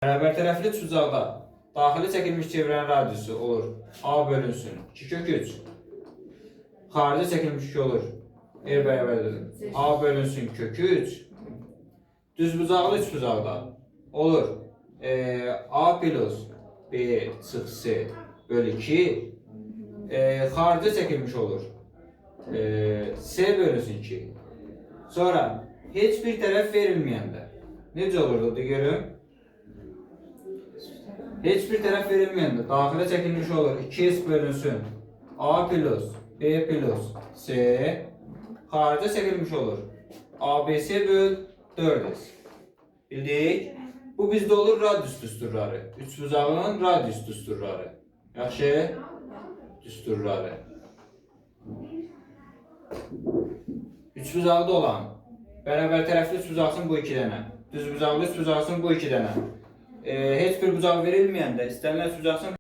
Bərabər tərəfli üçbucaqda daxili çəkilmiş çevrənin radiusu olur A bölünsün 2 kök 3. Xarici çəkilmiş 2 olur. Bərabərdir. A bölünsün kök 3. Düzbucaqlı üçbucaqda olur A plus B çıx C bölü 2. Xarici çəkilmiş olur. C bölünsün 2. Sonra heç bir tərəf verilməyəndə necə olurdu da görün? Heç bir tərəf verilməyəndə daxilə çəkilmiş olur 2S bölünsün A plus B plus C. Xarici çəkilmiş olur ABC böl 4S. Bildik? Bu bizdə olur radius düsturları. Üçbucağın radius düsturları. Yaxşı? Düsturları. Üçbucaqda olan bərabər tərəfli üçbucaqsın bu 2 dənə. Düzbucaqlı üçbucaqsın bu 2 dənə. Heç bir bucaq verilməyəndə istənilən üçbucaqsın